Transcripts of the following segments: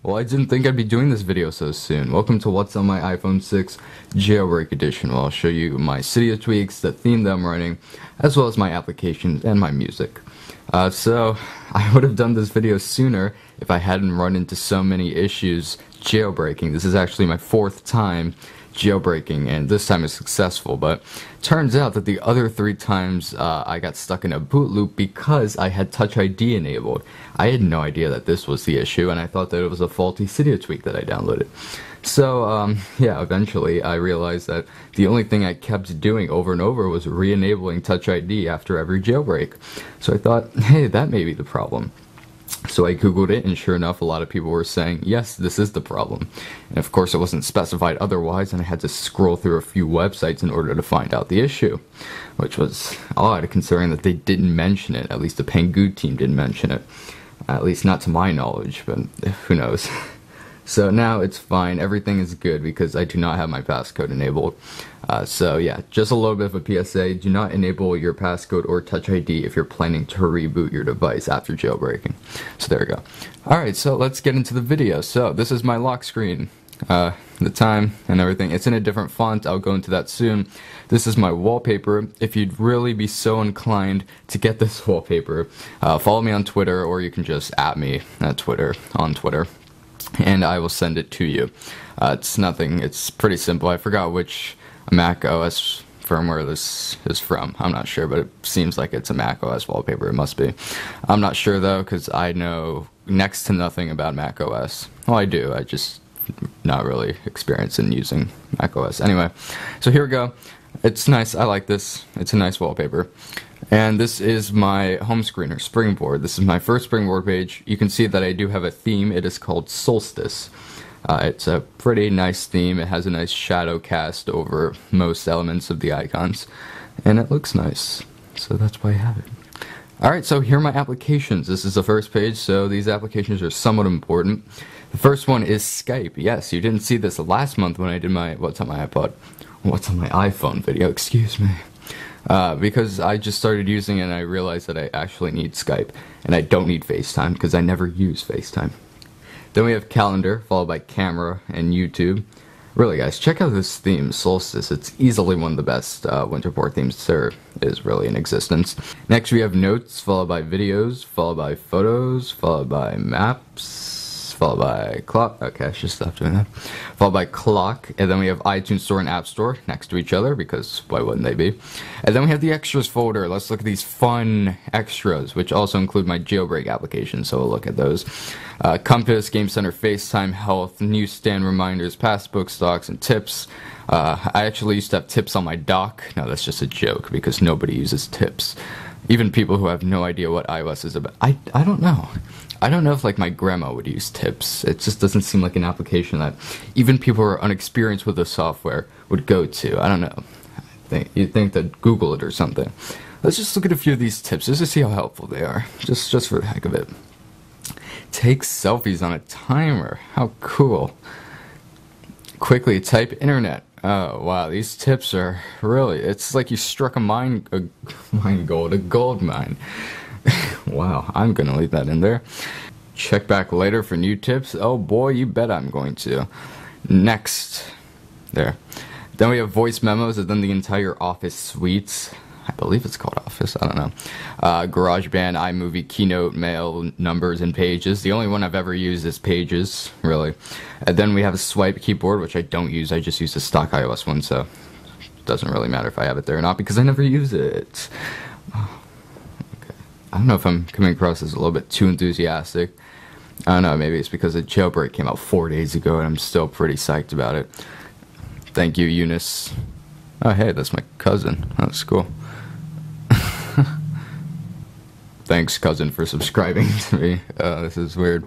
Well, I didn't think I'd be doing this video so soon. Welcome to what's on my iPhone 6 Jailbreak Edition, where I'll show you my Cydia tweaks, the theme that I'm running, as well as my applications and my music. So, I would have done this video sooner if I hadn't run into so many issues jailbreaking. This is actually my 4th time jailbreaking, and this time is successful, but turns out that the other 3 times I got stuck in a boot loop because I had Touch ID enabled. I had no idea that this was the issue, and I thought that it was a faulty Cydia tweak that I downloaded. So, yeah, eventually I realized that the only thing I kept doing over and over was re-enabling Touch ID after every jailbreak. So I thought, hey, that may be the problem. So I googled it, and sure enough, a lot of people were saying, yes, this is the problem. And of course, it wasn't specified otherwise, and I had to scroll through a few websites in order to find out the issue. Which was odd, considering that they didn't mention it. At least the Pengu team didn't mention it. At least not to my knowledge, but who knows. So now it's fine, everything is good because I do not have my passcode enabled. So yeah, just a little bit of a PSA, do not enable your passcode or Touch ID if you're planning to reboot your device after jailbreaking. So there we go. Alright, so let's get into the video. So this is my lock screen, the time and everything. It's in a different font, I'll go into that soon. This is my wallpaper. If you'd really be so inclined to get this wallpaper, follow me on Twitter, or you can just @ me at Twitter, on Twitter, and I will send it to you. It's nothing, it's pretty simple. I forgot which Mac OS firmware this is from. I'm not sure, but it seems like it's a Mac OS wallpaper. It must be. I'm not sure though, because I know next to nothing about Mac OS. Well, I do, I just not really experienced in using Mac OS. Anyway, so here we go. It's nice, I like this. It's a nice wallpaper. And this is my home screen, or springboard. This is my first springboard page. You can see that I do have a theme. It is called Solstice. It's a pretty nice theme. It has a nice shadow cast over most elements of the icons. And it looks nice. So that's why I have it. Alright, so here are my applications. This is the first page, so these applications are somewhat important. The first one is Skype. Yes, you didn't see this last month when I did my What's on my iPhone video, excuse me. Because I just started using it and I realized that I actually need Skype. And I don't need FaceTime because I never use FaceTime. Then we have Calendar, followed by Camera and YouTube. Really guys, check out this theme, Solstice. It's easily one of the best Winterport themes there is really in existence. Next we have Notes, followed by Videos, followed by Photos, followed by Maps, followed by Clock. Okay, I should stop doing that. Followed by Clock, and then we have iTunes Store and App Store next to each other, because why wouldn't they be? And then we have the Extras folder. Let's look at these fun extras, which also include my jailbreak application, so we'll look at those. Compass, Game Center, FaceTime, Health, Newsstand, Reminders, Past Book Stocks, and Tips. I actually used to have Tips on my dock. No, that's just a joke, because nobody uses Tips. Even people who have no idea what iOS is about. I don't know. I don't know if like my grandma would use Tips. It just doesn't seem like an application that even people who are unexperienced with the software would go to. I don't know. You'd think they'd Google it or something. Let's just look at a few of these tips just to see how helpful they are. Just for the heck of it. Take selfies on a timer. How cool. Quickly type internet. Oh wow, these tips are really, it's like you struck a gold mine. Wow, I'm gonna leave that in there. Check back later for new tips. Oh boy, you bet I'm going to. Next. There. Then we have voice memos, and then the entire Office suite. I believe it's called Office, I don't know. GarageBand, iMovie, Keynote, Mail, Numbers, and Pages. The only one I've ever used is Pages, really. And then we have a swipe keyboard, which I don't use. I just use the stock iOS one, so it doesn't really matter if I have it there or not, because I never use it. Okay. I don't know if I'm coming across as a little bit too enthusiastic. I don't know, maybe it's because the jailbreak came out 4 days ago, and I'm still pretty psyched about it. Thank you, Eunice. Oh, hey, that's my cousin. That's cool. Thanks, cousin, for subscribing to me. This is weird.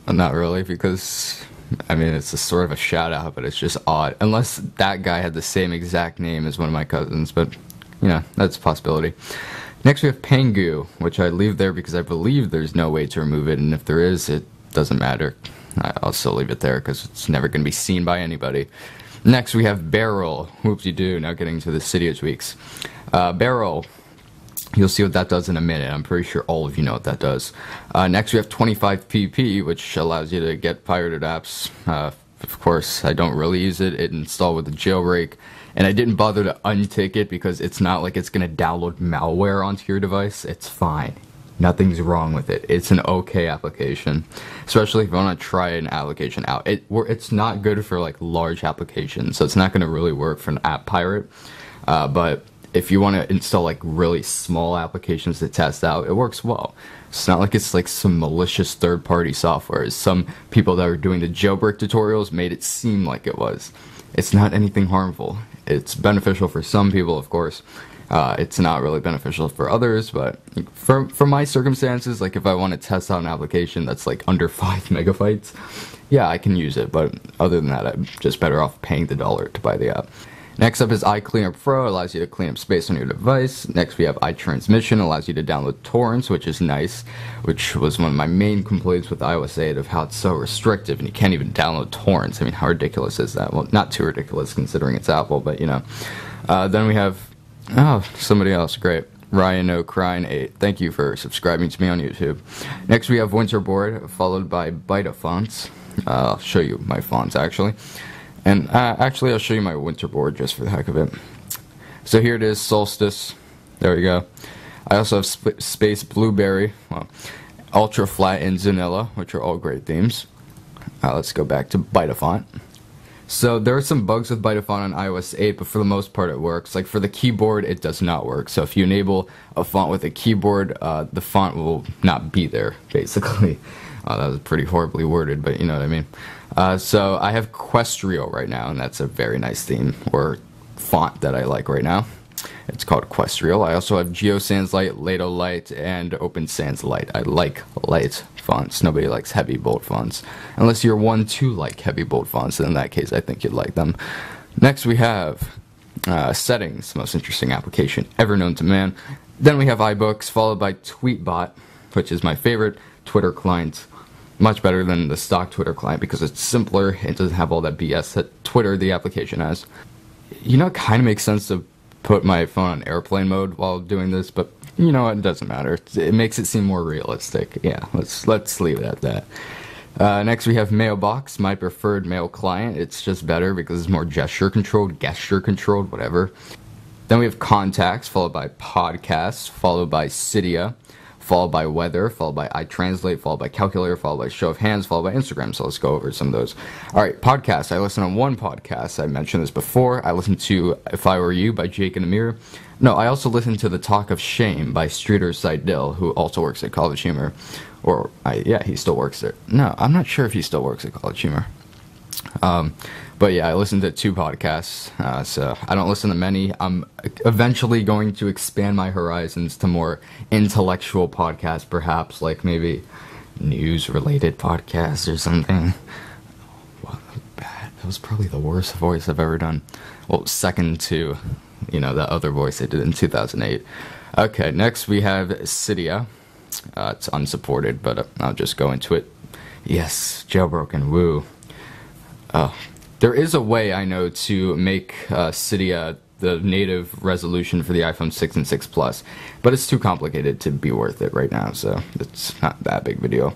Not really, because, I mean, it's a sort of a shout-out, but it's just odd. Unless that guy had the same exact name as one of my cousins, but, you know, that's a possibility. Next, we have Pengu, which I leave there because I believe there's no way to remove it, and if there is, it doesn't matter. I'll still leave it there, because it's never going to be seen by anybody. Next, we have Barrel. Whoopsie-doo, now getting to the Cydia tweaks. Barrel. You'll see what that does in a minute. I'm pretty sure all of you know what that does. Next, we have 25pp, which allows you to get pirated apps. Of course, I don't really use it. It installed with the jailbreak, and I didn't bother to untick it because it's not like it's going to download malware onto your device. It's fine. Nothing's wrong with it. It's an okay application, especially if you want to try an application out. It's not good for like large applications, so it's not going to really work for an app pirate. But if you want to install like really small applications to test out, it works well. It's not like it's like some malicious third-party software, as some people that were doing the jailbreak tutorials made it seem like it was. It's not anything harmful. It's beneficial for some people, of course. It's not really beneficial for others, but for my circumstances, like if I want to test out an application that's like under 5 megabytes, yeah, I can use it, but other than that, I'm just better off paying the $1 to buy the app. Next up is iCleanup Pro, allows you to clean up space on your device. Next we have iTransmission, allows you to download torrents, which is nice, which was one of my main complaints with iOS 8 of how it's so restrictive and you can't even download torrents. I mean, how ridiculous is that? Well, not too ridiculous considering it's Apple, but you know. Then we have, somebody else, great. Ryan O'Crine 8. Thank you for subscribing to me on YouTube. Next we have Winterboard, followed by Beta Fonts. I'll show you my fonts actually. And actually, I'll show you my Winterboard just for the heck of it. So here it is, Solstice. There we go. I also have Space Blueberry, well, Ultra Flat, and Zanilla, which are all great themes. Let's go back to Bitafont. So there are some bugs with Bitafont on iOS 8, but for the most part it works. Like for the keyboard, it does not work. So if you enable a font with a keyboard, the font will not be there, basically. That was pretty horribly worded, but you know what I mean. So I have Questrio right now, and that's a very nice theme or font that I like right now. It's called Questrio. I also have GeoSans Light, Lato Light, and Open Sans Light. I like light fonts. Nobody likes heavy bold fonts. Unless you're one to like heavy bold fonts, then in that case I think you'd like them. Next we have Settings, most interesting application ever known to man. Then we have iBooks, followed by Tweetbot, which is my favorite Twitter client. Much better than the stock Twitter client because it's simpler. It doesn't have all that BS that Twitter, the application, has. You know, it kind of makes sense to put my phone on airplane mode while doing this, but you know what? It doesn't matter. It makes it seem more realistic. Yeah, let's leave it at that. Next we have Mailbox, my preferred mail client. It's just better because it's more gesture controlled, whatever. Then we have Contacts, followed by Podcasts, followed by Cydia, followed by Weather, followed by iTranslate, followed by Calculator, followed by Show of Hands, followed by Instagram. So let's go over some of those. Alright, podcasts. I listen on one podcast. I mentioned this before. I listen to If I Were You by Jake and Amir. No, I also listen to The Talk of Shame by Streeter Seidel, who also works at College Humor. Yeah, he still works there. No, I'm not sure if he still works at College Humor. But yeah, I listen to 2 podcasts, so I don't listen to many. I'm eventually going to expand my horizons to more intellectual podcasts, perhaps, like maybe news-related podcasts or something. Wow, that was bad. That was probably the worst voice I've ever done. Well, second to, you know, that other voice I did in 2008. Okay, next we have Cydia. It's unsupported, but I'll just go into it. Yes, jailbroken, woo. There is a way, I know, to make Cydia the native resolution for the iPhone 6 and 6 Plus, but it's too complicated to be worth it right now, so it's not that big of a deal.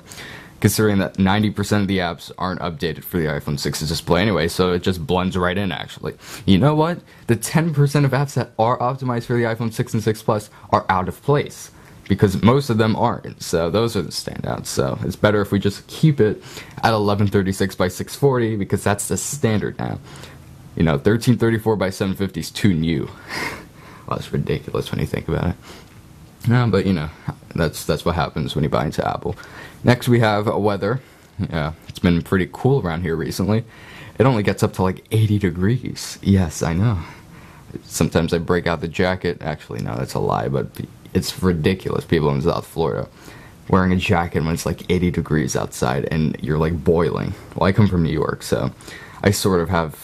Considering that 90% of the apps aren't updated for the iPhone 6's display anyway, so it just blends right in, actually. You know what? The 10% of apps that are optimized for the iPhone 6 and 6 Plus are out of place, because most of them aren't, so those are the standouts. So it's better if we just keep it at 1136 by 640, because that's the standard now. You know, 1334 by 750 is too new. Well, that's ridiculous when you think about it. No, but you know, that's what happens when you buy into Apple. Next we have Weather. Yeah, it's been pretty cool around here recently. It only gets up to like 80 degrees. Yes, I know. Sometimes I break out the jacket. Actually, no, that's a lie, but it's ridiculous. People in South Florida wearing a jacket when it's like 80 degrees outside and you're like boiling. Well, I come from New York, so I sort of have,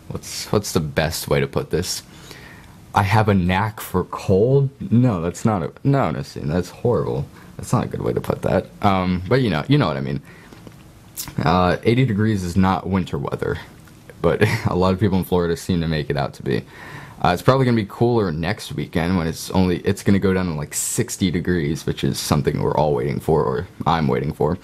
what's the best way to put this? I have a knack for cold? No, that's not no, Nassim, that's horrible. That's not a good way to put that. But you know what I mean. 80 degrees is not winter weather, but a lot of people in Florida seem to make it out to be. It's probably gonna be cooler next weekend when it's gonna go down to like 60 degrees, which is something we're all waiting for, or I'm waiting for.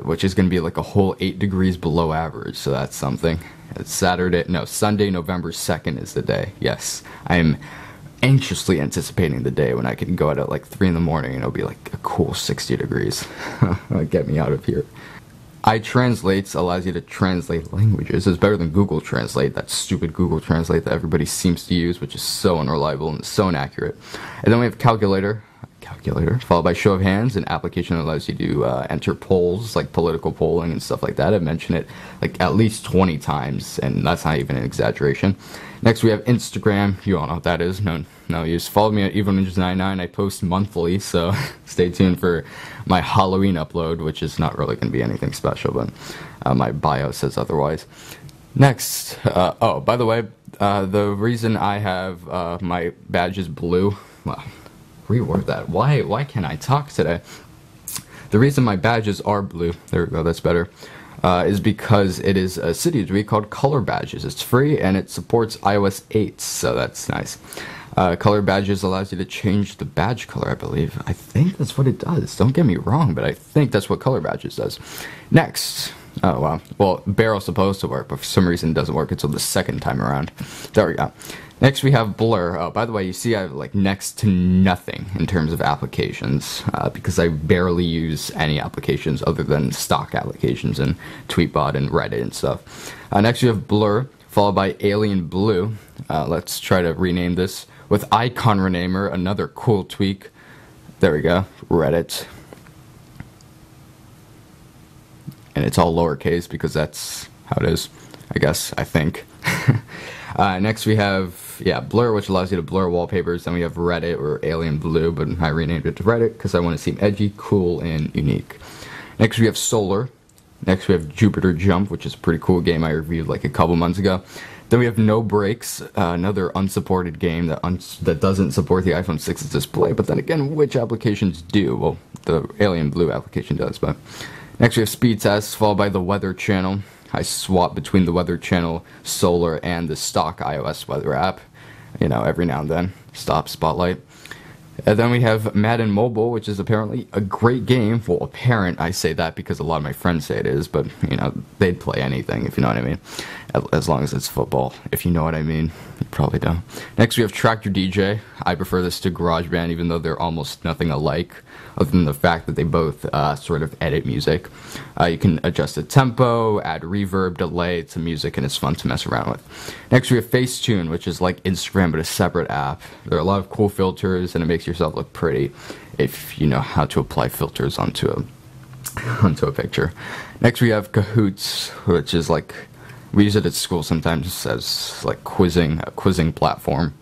Which is gonna be like a whole 8 degrees below average, so that's something. It's Sunday, November 2nd is the day. Yes, I am anxiously anticipating the day when I can go out at like 3 in the morning and it'll be like a cool 60 degrees. Get me out of here. iTranslate allows you to translate languages. It's better than Google Translate, that stupid Google Translate that everybody seems to use, which is so unreliable and so inaccurate. And then we have calculator, followed by show of hands, an application that allows you to enter polls, like political polling and stuff like that. I've mentioned it like at least 20 times, and that's not even an exaggeration. Next we have Instagram. You all know what that is. No use. Follow me at evilninjas99. I post monthly, so stay tuned for my Halloween upload, which is not really going to be anything special, but my bio says otherwise. Next, oh, by the way, the reason I have my badge is blue, well, reword that. Why can't I talk today? The reason my badges are blue, there we go, that's better, is because it is a City Tweak called Color Badges. It's free and it supports iOS 8, so that's nice. Color Badges allows you to change the badge color, I believe. I think that's what it does. Don't get me wrong, but I think that's what Color Badges does. Next. Oh, wow. Well, Barrel's supposed to work, but for some reason it doesn't work until the second time around. There we go. Next we have Blur. Oh, by the way, you see I have like next to nothing in terms of applications, because I barely use any applications other than stock applications and Tweetbot and Reddit and stuff. Next we have Blur, followed by Alien Blue. Let's try to rename this with Icon Renamer, another cool tweak. There we go, Reddit. And it's all lowercase because that's how it is, I guess, I think. Next we have, Blur, which allows you to blur wallpapers. Then we have Reddit, or Alien Blue, but I renamed it to Reddit because I want to seem edgy, cool, and unique. Next we have Solar. Next we have Jupiter Jump, which is a pretty cool game I reviewed like a couple months ago. Then we have No Breaks, another unsupported game that doesn't support the iPhone 6's display, but then again, which applications do? Well, the Alien Blue application does, but... Next we have Speed Test, followed by the Weather Channel. I swap between the Weather Channel, Solar, and the stock iOS weather app. You know, every now and then. Stop, Spotlight. And then we have Madden Mobile, which is apparently a great game. Well, apparent, I say that because a lot of my friends say it is, but, you know, they'd play anything, if you know what I mean. As long as it's football, if you know what I mean. You probably don't. Next we have Tractor DJ. I prefer this to GarageBand, even though they're almost nothing alike, other than the fact that they both sort of edit music. You can adjust the tempo, add reverb, delay to music, and it's fun to mess around with. Next we have Facetune, which is like Instagram but a separate app. There are a lot of cool filters, and it makes yourself look pretty if you know how to apply filters onto a picture. Next we have Kahoots, which is like, we use it at school sometimes as like a quizzing platform,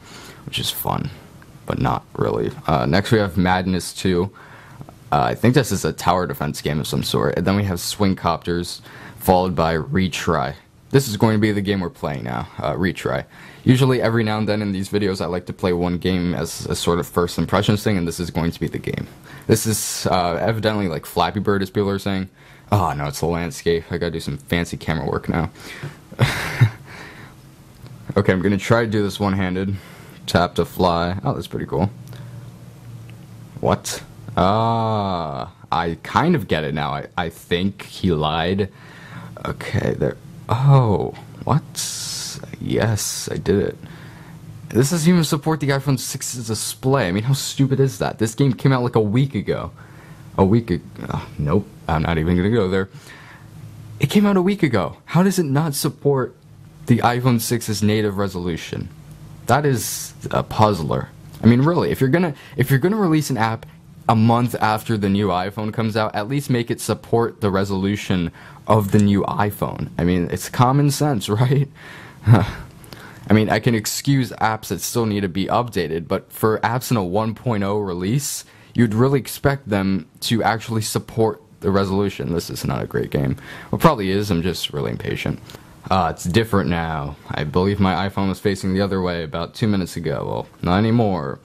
which is fun, but not really. Next we have Madness 2. I think this is a tower defense game of some sort. And then we have Swing Copters, followed by Retry. This is going to be the game we're playing now, Retry. Usually every now and then in these videos I like to play one game as a sort of first impressions thing, and this is going to be the game. This is evidently like Flappy Bird, as people are saying. Oh no, it's the landscape. I gotta do some fancy camera work now. Okay, I'm gonna try to do this one-handed. Tap to fly. Oh, that's pretty cool. What? I kind of get it now. I think he lied. Okay, there. Oh, what? Yes, I did it. This doesn't even support the iPhone 6's display. I mean, how stupid is that? This game came out like a week ago. Nope, I'm not even gonna go there. It came out a week ago. How does it not support the iPhone 6's native resolution? That is a puzzler. I mean, really, if you're gonna release an app a month after the new iPhone comes out, at least make it support the resolution of the new iPhone. I mean, it's common sense, right? I mean, I can excuse apps that still need to be updated, but for apps in a 1.0 release, you'd really expect them to actually support the resolution. This is not a great game. Well, probably is, I'm just really impatient. It's different now. I believe my iPhone was facing the other way about 2 minutes ago. Well, not anymore.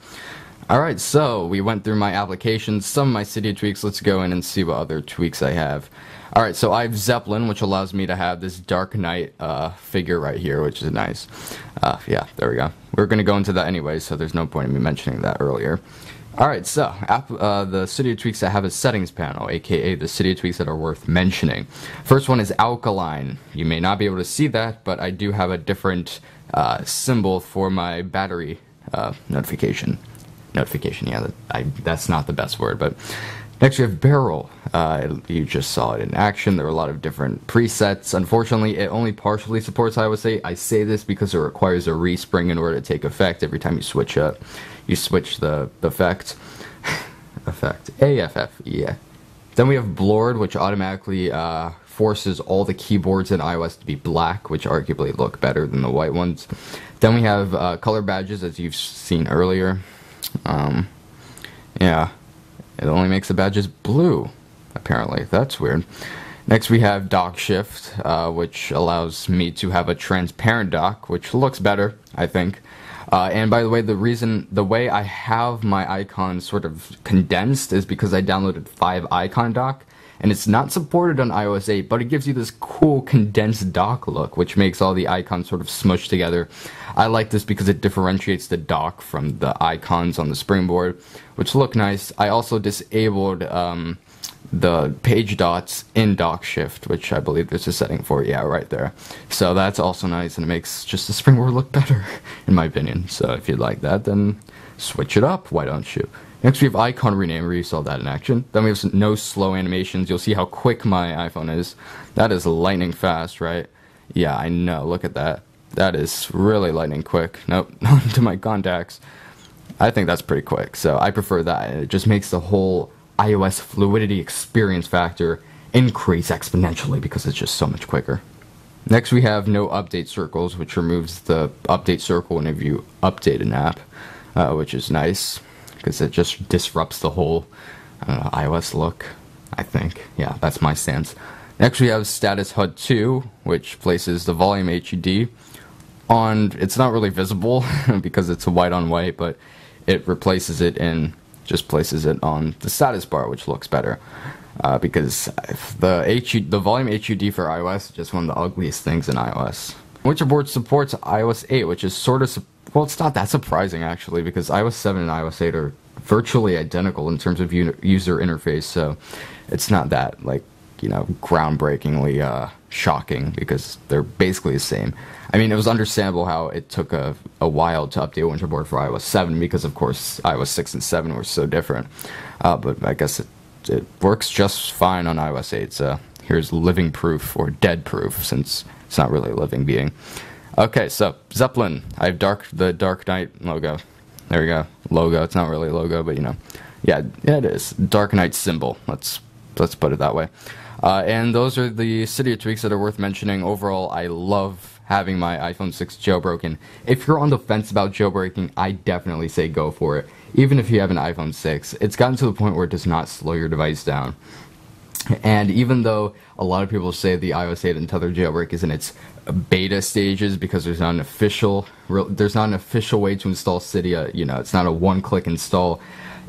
Alright, so we went through my applications, some of my Cydia tweaks. Let's go in and see what other tweaks I have. Alright, so I have Zeppelin, which allows me to have this Dark Knight figure right here, which is nice. Yeah, there we go. we're going to go into that anyway, so there's no point in me mentioning that earlier. Alright, so the Cydia tweaks that have a settings panel, aka the Cydia tweaks that are worth mentioning. First one is alkaline. You may not be able to see that, but I do have a different symbol for my battery notification. Yeah, that's not the best word, but next we have barrel. You just saw it in action. There are a lot of different presets. Unfortunately, it only partially supports iOS 8. I say this because it requires a respring in order to take effect every time you switch up. You switch the effect. AFF, yeah. Then we have blurred, which automatically forces all the keyboards in iOS to be black, which arguably look better than the white ones. Then we have color badges, as you've seen earlier. Yeah, it only makes the badges blue, apparently. That's weird. Next we have dock shift, which allows me to have a transparent dock, which looks better, I think. And by the way, the way I have my icons sort of condensed is because I downloaded 5 icon dock, and it's not supported on iOS 8, but it gives you this cool condensed dock look, which makes all the icons sort of smushed together. I like this because it differentiates the dock from the icons on the springboard, which look nice. I also disabled the page dots in dock shift, which I believe there's a setting for, yeah, right there. So that's also nice, and it makes just the springboard look better, in my opinion. So if you'd like that, then switch it up, why don't you? Next we have icon rename, you saw that in action. Then we have no slow animations. You'll see how quick my iPhone is. That is lightning fast, right? Yeah, I know, look at that. That is really lightning quick. Nope, not to my contacts. I think that's pretty quick, so I prefer that. It just makes the whole iOS fluidity experience factor increase exponentially because it's just so much quicker. Next we have no update circles, which removes the update circle whenever you update an app, which is nice because it just disrupts the whole iOS look, I think. Yeah, that's my stance. Next we have status HUD 2, which places the volume HUD on, it's not really visible because it's a white on white, but it replaces it in, just places it on the status bar, which looks better. Because the volume HUD for iOS is just one of the ugliest things in iOS. Winterboard supports iOS 8, which is sort of, well, it's not that surprising actually, because iOS 7 and iOS 8 are virtually identical in terms of user interface, so it's not that, like, you know, groundbreakingly shocking, because they're basically the same. I mean, it was understandable how it took a while to update Winterboard for iOS 7, because of course iOS 6 and 7 were so different. But I guess it works just fine on iOS 8, so here's living proof, or dead proof, since it's not really a living being. Okay, so Zeppelin. I have the Dark Knight logo. There we go. Logo. It's not really a logo, but you know. Yeah, it is. Dark Knight symbol. Let's put it that way. And those are the Cydia tweaks that are worth mentioning. Overall, I love having my iPhone 6 jailbroken. If you're on the fence about jailbreaking, I definitely say go for it. Even if you have an iPhone 6, it's gotten to the point where it does not slow your device down. And even though a lot of people say the iOS 8 Untethered jailbreak is in its beta stages because there's not an official way to install Cydia, you know, it's not a one-click install.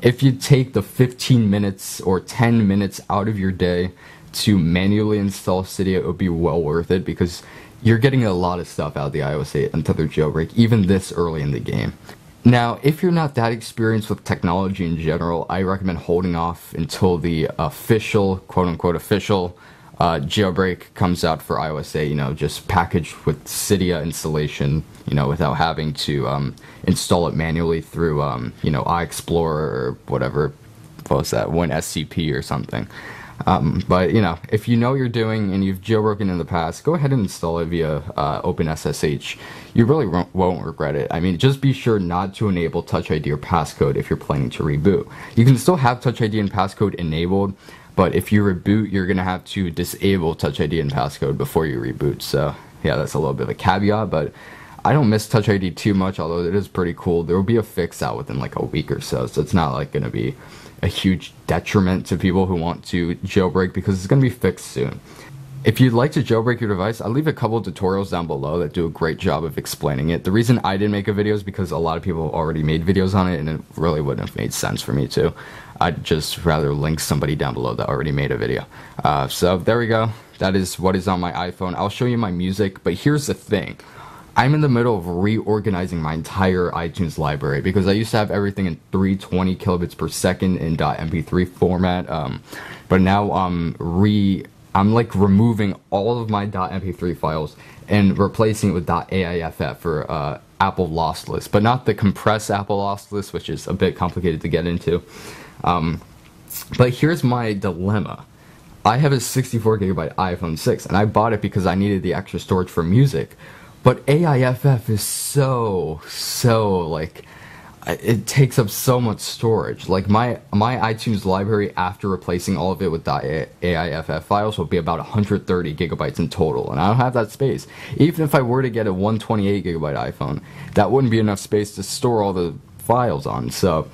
If you take the 15 minutes or 10 minutes out of your day to manually install Cydia, it would be well worth it, because you're getting a lot of stuff out of the iOS 8 Untethered jailbreak, even this early in the game. Now, if you're not that experienced with technology in general, I recommend holding off until the official, quote-unquote official, jailbreak comes out for iOS 8, you know, just packaged with Cydia installation, you know, without having to install it manually through, you know, iExplorer or whatever, what was that, WinSCP or something. But, you know, if you know what you're doing and you've jailbroken in the past, go ahead and install it via OpenSSH. You really won't regret it. I mean, just be sure not to enable Touch ID or passcode if you're planning to reboot. You can still have Touch ID and passcode enabled, but if you reboot, you're going to have to disable Touch ID and passcode before you reboot. So, yeah, that's a little bit of a caveat, but I don't miss Touch ID too much, although it is pretty cool. There will be a fix out within like a week or so it's not like going to be a huge detriment to people who want to jailbreak, because it's going to be fixed soon. If you'd like to jailbreak your device, I'll leave a couple of tutorials down below that do a great job of explaining it. The reason I didn't make a video is because a lot of people already made videos on it, and it really wouldn't have made sense for me to. I'd just rather link somebody down below that already made a video. So there we go. That is what is on my iPhone. I'll show you my music, but here's the thing. I'm in the middle of reorganizing my entire iTunes library because I used to have everything in 320 kilobits per second in .mp3 format, but now I'm like removing all of my .mp3 files and replacing it with .aiff for Apple lossless, but not the compressed Apple lossless, which is a bit complicated to get into. But here's my dilemma. I have a 64 gigabyte iPhone 6, and I bought it because I needed the extra storage for music. But AIFF is so like, it takes up so much storage. Like my iTunes library, after replacing all of it with .aiff files, will be about 130 gigabytes in total, and I don't have that space. Even if I were to get a 128 gigabyte iPhone, that wouldn't be enough space to store all the files on. So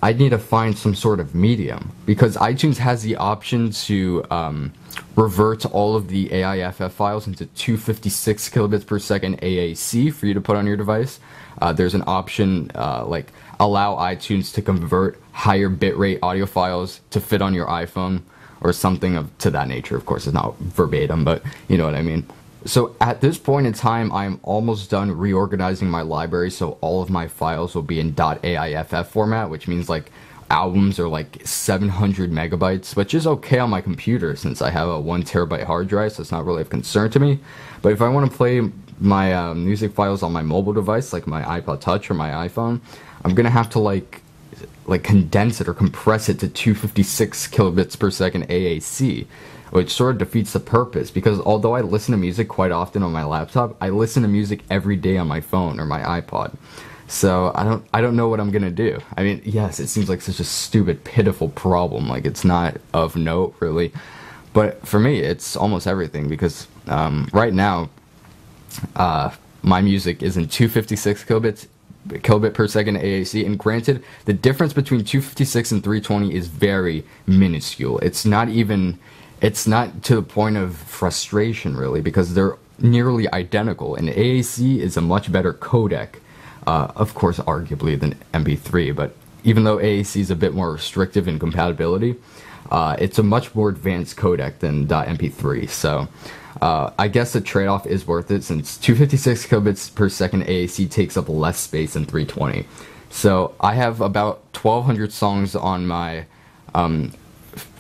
I need to find some sort of medium, because iTunes has the option to revert all of the AIFF files into 256 kilobits per second AAC for you to put on your device. There's an option like allow iTunes to convert higher bitrate audio files to fit on your iPhone, or something to that nature. Of course, it's not verbatim, but you know what I mean. So at this point in time, I'm almost done reorganizing my library, so all of my files will be in .aiff format, which means like albums are like 700 megabytes, which is okay on my computer since I have a 1 terabyte hard drive, so it's not really of concern to me. But if I want to play my music files on my mobile device, like my iPod Touch or my iPhone, I'm gonna have to like condense it or compress it to 256 kilobits per second AAC, which sort of defeats the purpose, because although I listen to music quite often on my laptop, I listen to music every day on my phone or my iPod. So I don't know what I'm gonna do. I mean, yes, it seems like such a stupid, pitiful problem. Like, it's not of note, really. But for me, it's almost everything, because right now, my music is in 256 kilobit per second AAC, and granted, the difference between 256 and 320 is very minuscule. It's not to the point of frustration, really, because they're nearly identical, and AAC is a much better codec, of course, arguably, than MP3, but even though AAC is a bit more restrictive in compatibility, it's a much more advanced codec than .mp3, so I guess the trade-off is worth it, since 256 kilobits per second AAC takes up less space than 320. So I have about 1,200 songs on my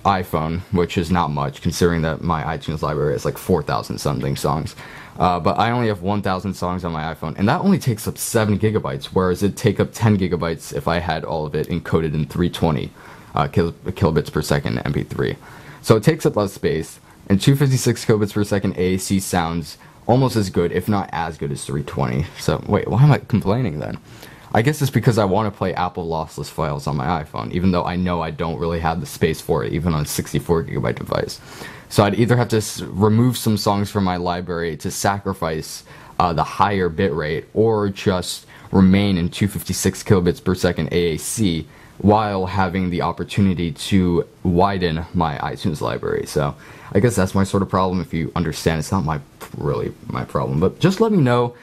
iPhone, which is not much considering that my iTunes library is like 4,000 something songs. But I only have 1,000 songs on my iPhone, and that only takes up 7 gigabytes, whereas it'd take up 10 gigabytes if I had all of it encoded in 320 kilobits per second MP3. So it takes up less space, and 256 kilobits per second AAC sounds almost as good, if not as good, as 320. So wait, why am I complaining then? I guess it's because I want to play Apple lossless files on my iPhone, even though I know I don't really have the space for it, even on a 64 gigabyte device. So I'd either have to remove some songs from my library to sacrifice the higher bitrate, or just remain in 256 kilobits per second AAC while having the opportunity to widen my iTunes library. So I guess that's my sort of problem. If you understand, it's not really my problem, but just let me know,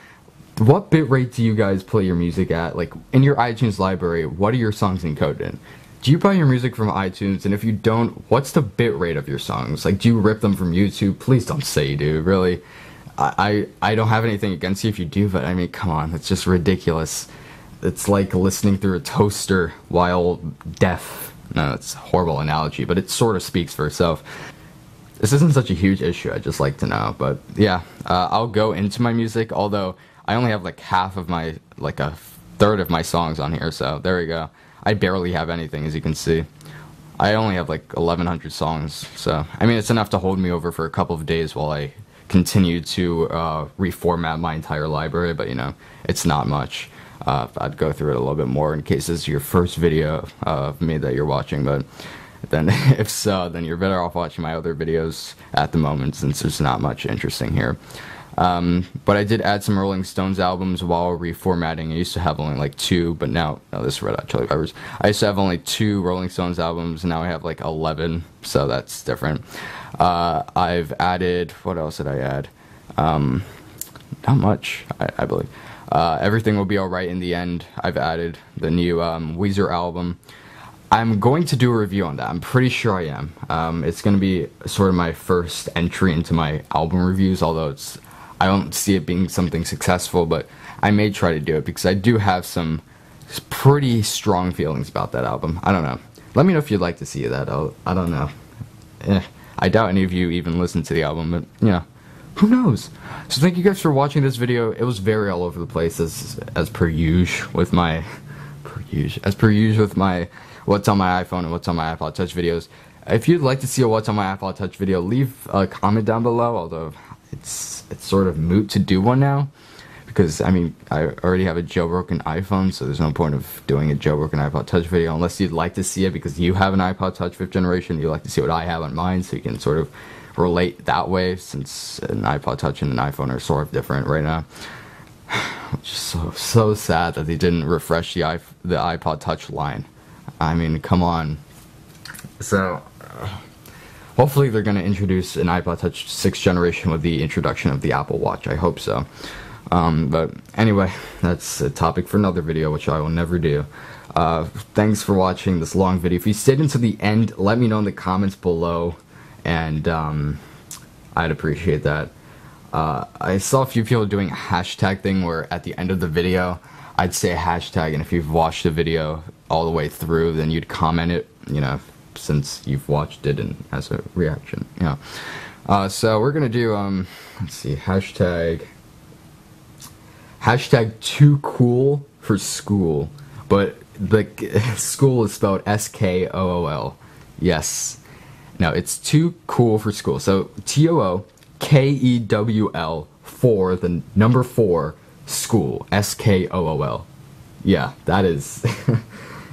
what bitrate do you guys play your music at? Like, in your iTunes library, what are your songs encoded in? Do you buy your music from iTunes? And if you don't, what's the bitrate of your songs? Like, do you rip them from YouTube? Please don't say you do, really. I don't have anything against you if you do, but I mean, come on, it's just ridiculous. It's like listening through a toaster while deaf. No, it's a horrible analogy, but it sort of speaks for itself. This isn't such a huge issue, I'd just like to know. But yeah, I'll go into my music, although I only have like a third of my songs on here, so there we go. I barely have anything, as you can see. I only have like 1,100 songs, so I mean, it's enough to hold me over for a couple of days while I continue to reformat my entire library, but you know, it's not much. I'd go through it a little bit more in case this is your first video of me that you're watching, but then if so, then you're better off watching my other videos at the moment, since there's not much interesting here. But I did add some Rolling Stones albums while reformatting. I used to have only like 2, but now, this is Red Hot Chili Peppers. I used to have only 2 Rolling Stones albums, now I have like 11, so that's different. I've added, what else did I add? Not much, I believe. Everything Will Be Alright in the End, I've added the new Weezer album. I'm going to do a review on that. I'm pretty sure I am. It's going to be sort of my first entry into my album reviews, although I don't see it being something successful, but I may try to do it because I do have some pretty strong feelings about that album. I don't know. Let me know if you'd like to see that. I don't know. I doubt any of you even listened to the album, but yeah, who knows? So thank you guys for watching this video. It was very all over the place as per usual with my what's on my iPhone and what's on my iPod Touch videos. If you'd like to see a what's on my iPod Touch video, leave a comment down below, although it's sort of moot to do one now, because I mean I already have a jailbroken iPhone, so there's no point of doing a jailbroken iPod Touch video unless you'd like to see it because you have an iPod Touch 5th generation. You'd like to see what I have on mine, so you can sort of relate that way, since an iPod Touch and an iPhone are sort of different right now. Which is so sad that they didn't refresh the iPod Touch line. I mean, come on. So hopefully they're going to introduce an iPod Touch 6th generation with the introduction of the Apple Watch. I hope so. But anyway, that's a topic for another video, which I will never do. Thanks for watching this long video. If you stayed until the end, let me know in the comments below, and I'd appreciate that. I saw a few people doing a hashtag thing where at the end of the video I'd say a hashtag, and if you've watched the video all the way through, then you'd comment it, you know, since you've watched it and as a reaction, you know. So we're gonna do let's see, hashtag too cool for school, but the school is spelled S-K-O-O-L. Yes, no, it's too cool for school. So TOOKEWL for the number 4 school, SKOOL. Yeah, that is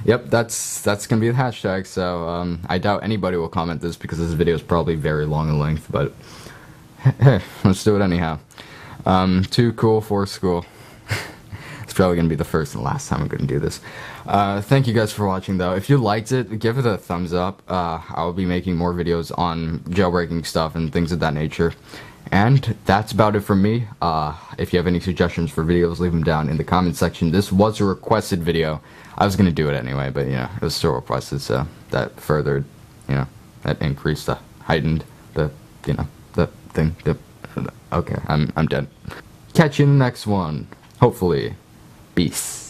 yep, that's gonna be the hashtag. So I doubt anybody will comment this because this video is probably very long in length, but hey, let's do it anyhow. Too cool for school. It's probably gonna be the first and last time I'm gonna do this. Thank you guys for watching though. If you liked it, give it a thumbs up. I'll be making more videos on jailbreaking stuff and things of that nature. And that's about it from me. If you have any suggestions for videos, leave them down in the comment section. This was a requested video. I was gonna do it anyway, but you know, it was still requested, so that furthered, you know, that increased the heightened the, you know, the thing. Okay, I'm dead. Catch you in the next one. Hopefully. Peace.